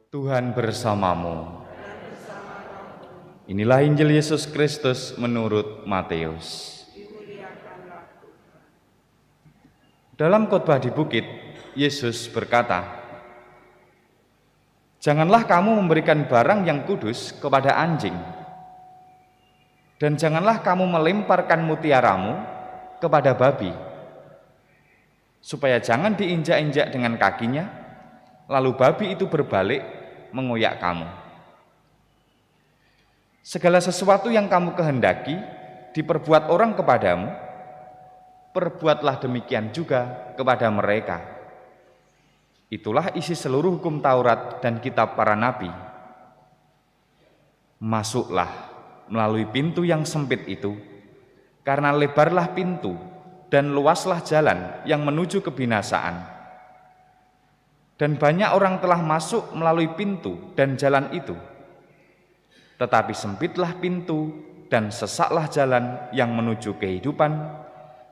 Tuhan bersamamu. Inilah Injil Yesus Kristus menurut Matius. Dalam khotbah di bukit, Yesus berkata, "Janganlah kamu memberikan barang yang kudus kepada anjing, dan janganlah kamu melemparkan mutiaramu kepada babi, supaya jangan diinjak-injak dengan kakinya, lalu babi itu berbalik mengoyak kamu. Segala sesuatu yang kamu kehendaki diperbuat orang kepadamu, perbuatlah demikian juga kepada mereka. Itulah isi seluruh hukum Taurat dan kitab para nabi. Masuklah melalui pintu yang sempit itu, karena lebarlah pintu dan luaslah jalan yang menuju kebinasaan. Dan banyak orang telah masuk melalui pintu dan jalan itu. Tetapi sempitlah pintu dan sesaklah jalan yang menuju kehidupan,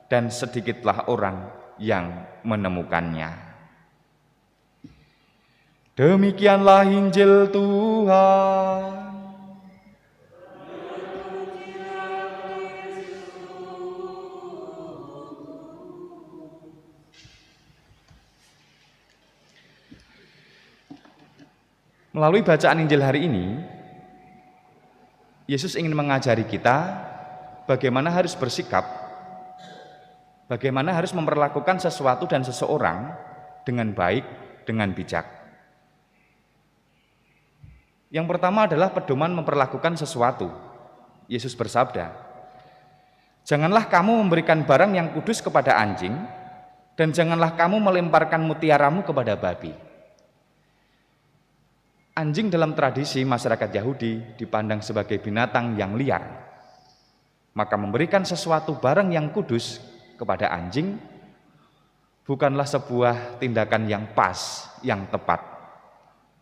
dan sedikitlah orang yang menemukannya." Demikianlah Injil Tuhan. Melalui bacaan Injil hari ini, Yesus ingin mengajari kita bagaimana harus bersikap, bagaimana harus memperlakukan sesuatu dan seseorang dengan baik, dengan bijak. Yang pertama adalah pedoman memperlakukan sesuatu. Yesus bersabda, "Janganlah kamu memberikan barang yang kudus kepada anjing, dan janganlah kamu melemparkan mutiaramu kepada babi." Anjing dalam tradisi masyarakat Yahudi dipandang sebagai binatang yang liar. Maka memberikan sesuatu barang yang kudus kepada anjing bukanlah sebuah tindakan yang pas, yang tepat.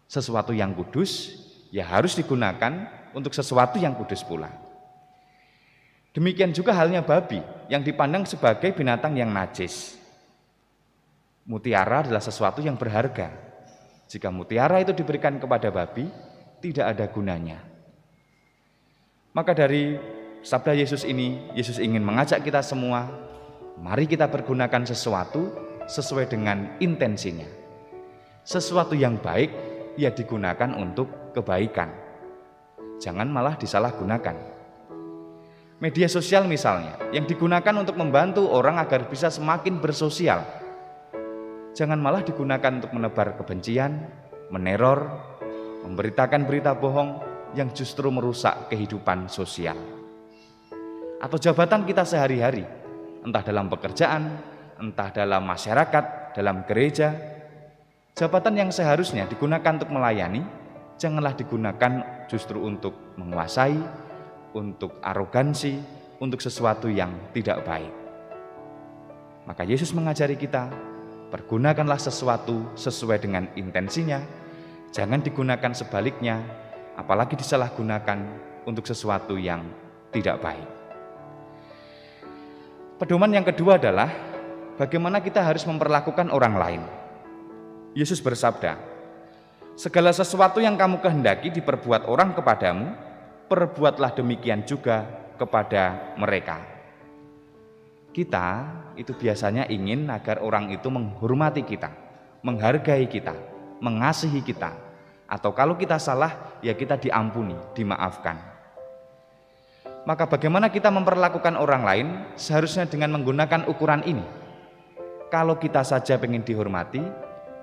Sesuatu yang kudus ya harus digunakan untuk sesuatu yang kudus pula. Demikian juga halnya babi yang dipandang sebagai binatang yang najis. Mutiara adalah sesuatu yang berharga. Jika mutiara itu diberikan kepada babi, tidak ada gunanya. Maka dari sabda Yesus ini, Yesus ingin mengajak kita semua, mari kita pergunakan sesuatu sesuai dengan intensinya. Sesuatu yang baik, ya digunakan untuk kebaikan. Jangan malah disalahgunakan. Media sosial misalnya, yang digunakan untuk membantu orang agar bisa semakin bersosial, jangan malah digunakan untuk menebar kebencian, meneror, memberitakan berita bohong yang justru merusak kehidupan sosial. Atau jabatan kita sehari-hari, entah dalam pekerjaan, entah dalam masyarakat, dalam gereja, jabatan yang seharusnya digunakan untuk melayani, janganlah digunakan justru untuk menguasai, untuk arogansi, untuk sesuatu yang tidak baik. Maka Yesus mengajari kita, pergunakanlah sesuatu sesuai dengan intensinya, jangan digunakan sebaliknya, apalagi disalahgunakan untuk sesuatu yang tidak baik. Pedoman yang kedua adalah bagaimana kita harus memperlakukan orang lain. Yesus bersabda, "Segala sesuatu yang kamu kehendaki diperbuat orang kepadamu, perbuatlah demikian juga kepada mereka." Kita itu biasanya ingin agar orang itu menghormati kita, menghargai kita, mengasihi kita, atau kalau kita salah, ya kita diampuni, dimaafkan. Maka bagaimana kita memperlakukan orang lain seharusnya dengan menggunakan ukuran ini. Kalau kita saja ingin dihormati,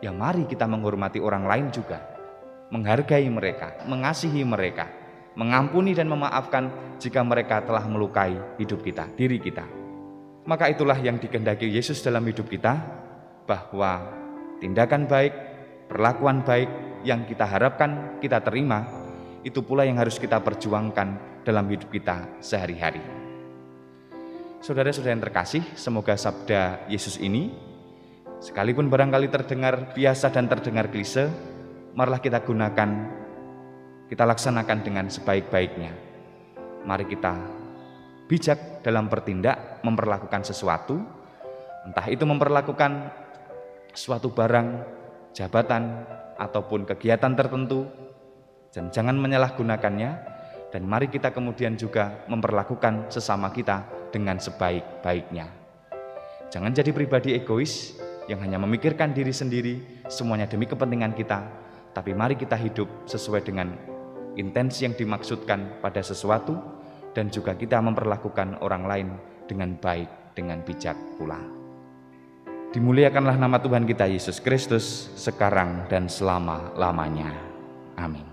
ya mari kita menghormati orang lain juga, menghargai mereka, mengasihi mereka, mengampuni dan memaafkan jika mereka telah melukai hidup kita, diri kita. Maka itulah yang dikehendaki Yesus dalam hidup kita, bahwa tindakan baik, perlakuan baik yang kita harapkan kita terima, itu pula yang harus kita perjuangkan dalam hidup kita sehari-hari. Saudara-saudara yang terkasih, semoga sabda Yesus ini, sekalipun barangkali terdengar biasa dan terdengar klise, marilah kita gunakan, kita laksanakan dengan sebaik-baiknya. Mari kita bijak dalam bertindak, memperlakukan sesuatu, entah itu memperlakukan suatu barang, jabatan, ataupun kegiatan tertentu, dan jangan menyalahgunakannya, dan mari kita kemudian juga memperlakukan sesama kita dengan sebaik-baiknya. Jangan jadi pribadi egois yang hanya memikirkan diri sendiri, semuanya demi kepentingan kita, tapi mari kita hidup sesuai dengan intensi yang dimaksudkan pada sesuatu, dan juga kita memperlakukan orang lain dengan baik, dengan bijak pula. Dimuliakanlah nama Tuhan kita Yesus Kristus, sekarang dan selama-lamanya. Amin.